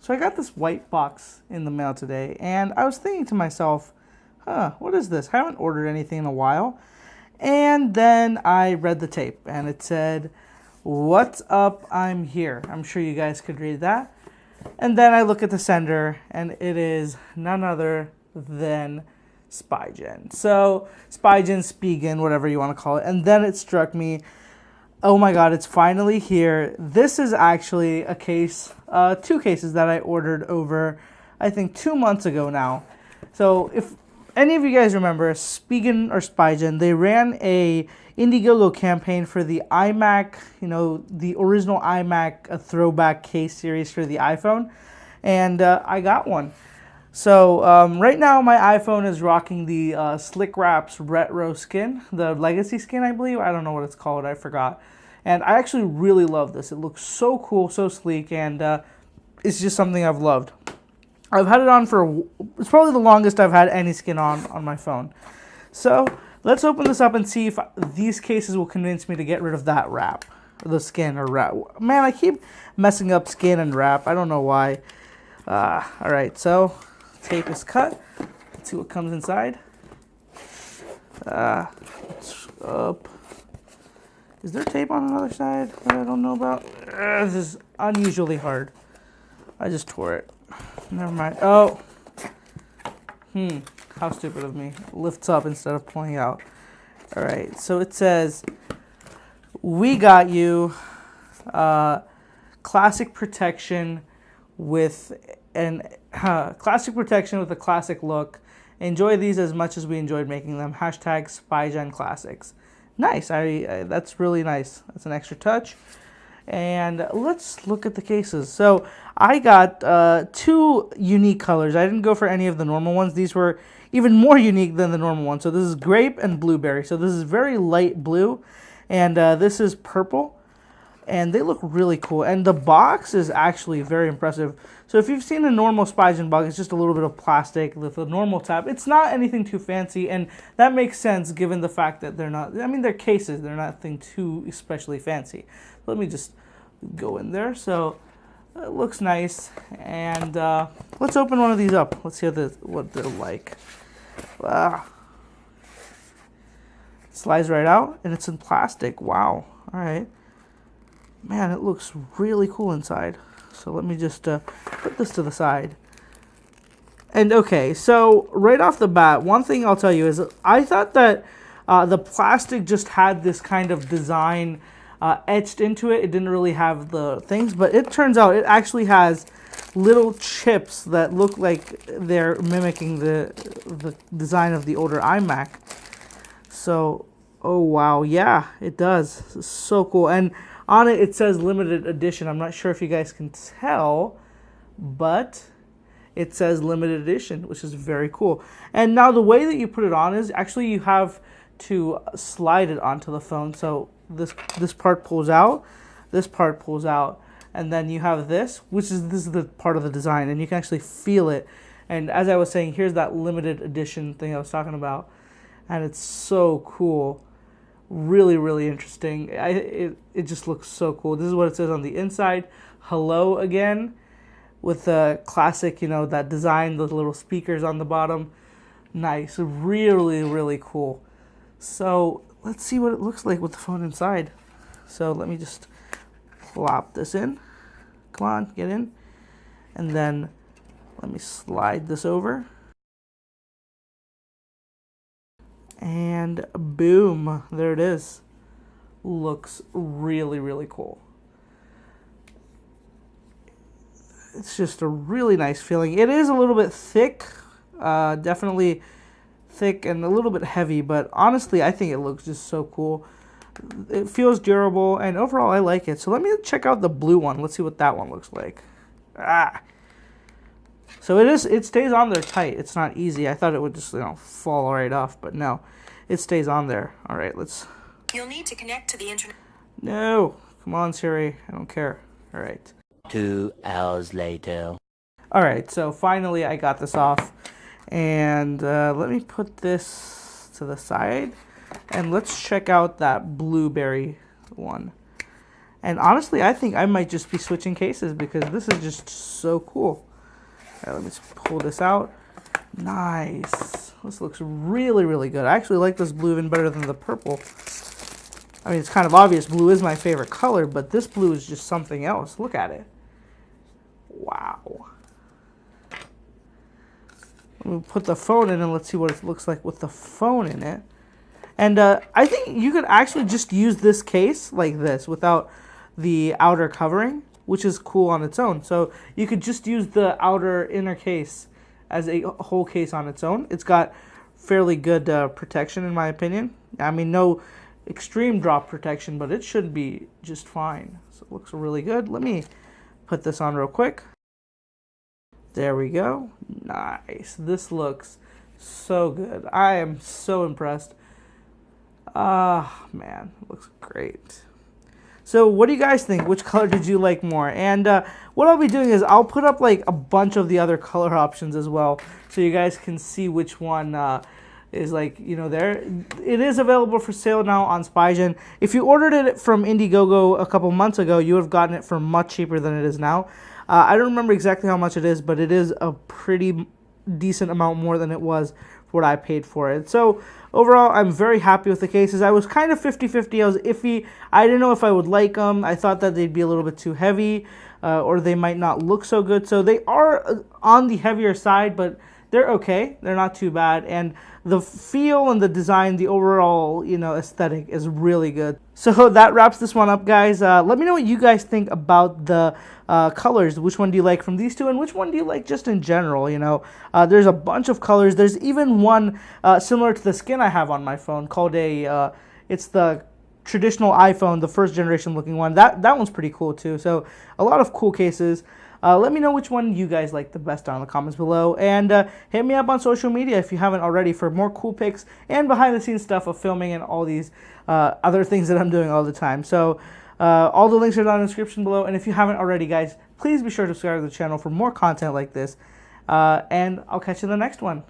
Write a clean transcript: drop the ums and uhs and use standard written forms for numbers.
So I got this white box in the mail today, and I was thinking to myself, what is this? I haven't ordered anything in a while. And then I read the tape, and it said, "What's up? I'm here." I'm sure you guys could read that. And then I look at the sender, and it is none other than Spigen. So Spigen, whatever you want to call it. And then it struck me, oh my God, it's finally here. This is actually a case, 2 cases that I ordered over, I think, 2 months ago now. So if any of you guys remember, Spigen, they ran a Indiegogo campaign for the iMac, the original iMac, a throwback case series for the iPhone, and I got one. So right now my iPhone is rocking the Slick Wraps retro skin, the legacy skin, I believe. I don't know what it's called, I forgot. And I actually really love this. It looks so cool, so sleek, and it's just something I've loved. I've had it on it's probably the longest I've had any skin on my phone. So let's open this up and see if these cases will convince me to get rid of that wrap, the skin or wrap. Man, I keep messing up skin and wrap. I don't know why. All right, so tape is cut. Let's see what comes inside. Up. Is there tape on another side that I don't know about? This is unusually hard. I just tore it. Never mind. Oh. How stupid of me. It lifts up instead of pulling out. All right. So it says, "We got you classic protection with a classic look. Enjoy these as much as we enjoyed making them. Hashtag Spigen Classics." Nice. That's really nice. That's an extra touch. And let's look at the cases. So I got 2 unique colors. I didn't go for any of the normal ones. These were even more unique than the normal ones. So this is grape and blueberry. So this is very light blue, and this is purple. And they look really cool. And the box is actually very impressive. So if you've seen a normal Spigen box, it's just a little bit of plastic with a normal tab. It's not anything too fancy, and that makes sense given the fact that they're not, they're cases. They're not anything too especially fancy. Let me just go in there. So it looks nice. And let's open one of these up. Let's see what they're like. Slides right out, and it's in plastic. Wow. All right. Man, it looks really cool inside. So let me just put this to the side. And okay, so right off the bat, one thing I'll tell you is I thought that the plastic just had this kind of design etched into it. It didn't really have the things, but it turns out it actually has little chips that look like they're mimicking the design of the older iMac. So, oh wow, yeah, it does. This is so cool. And on it, it says limited edition. I'm not sure if you guys can tell, but it says limited edition, which is very cool. And now the way that you put it on is actually you have to slide it onto the phone. So this part pulls out, this part pulls out, and then you have this is the part of the design, and you can actually feel it. And as I was saying, here's that limited edition thing I was talking about, and it's so cool. Really, really interesting. It just looks so cool. This is what it says on the inside. Hello again, with the classic, that design, those little speakers on the bottom. Nice. Really, really cool. So let's see what it looks like with the phone inside. So let me just plop this in. Come on, get in. And then let me slide this over. And boom, there it is. Looks really, really cool. It's just a really nice feeling. It is a little bit thick, definitely thick and a little bit heavy, but honestly, I think it looks just so cool. It feels durable, and overall, I like it. So let me check out the blue one. Let's see what that one looks like. So it stays on there tight. It's not easy. I thought it would just, fall right off, but no. It stays on there. All right, You'll need to connect to the internet. No. Come on, Siri. I don't care. All right. 2 hours later. All right, so finally I got this off. And let me put this to the side. And let's check out that blueberry one. And honestly, I think I might just be switching cases because this is just so cool. All right, let me just pull this out. Nice. This looks really, really good. I actually like this blue even better than the purple. I mean, it's kind of obvious blue is my favorite color, but this blue is just something else. Look at it. Wow. Let me put the phone in and let's see what it looks like with the phone in it. And I think you could actually just use this case like this without the outer covering, which is cool on its own. So you could just use the outer inner case as a whole case on its own. It's got fairly good protection in my opinion. I mean, no extreme drop protection, but it should be just fine. So it looks really good. Let me put this on real quick. There we go. Nice. This looks so good. I am so impressed. Ah, man, it looks great. So what do you guys think? Which color did you like more? And what I'll be doing is I'll put up like a bunch of the other color options as well, so you guys can see which one is like, you know, there. It is available for sale now on Spigen. If you ordered it from Indiegogo a couple months ago, you would have gotten it for much cheaper than it is now. I don't remember exactly how much it is, but it is a pretty decent amount more than it was for what I paid for it. So overall, I'm very happy with the cases. I was kind of 50-50. I was iffy. I didn't know if I would like them. I thought that they'd be a little bit too heavy or they might not look so good. So they are on the heavier side, but they're okay. They're not too bad. And the feel and the design, the overall, you know, aesthetic is really good. So that wraps this one up, guys. Let me know what you guys think about the colors. Which one do you like from these two, and which one do you like just in general? You know, there's a bunch of colors. There's even one similar to the skin I have on my phone called a, it's the traditional iPhone, the first generation looking one. That one's pretty cool too. So a lot of cool cases. Let me know which one you guys like the best down in the comments below, and hit me up on social media if you haven't already for more cool pics and behind the scenes stuff of filming and all these other things that I'm doing all the time. So all the links are down in the description below, and if you haven't already, guys, please be sure to subscribe to the channel for more content like this, and I'll catch you in the next one.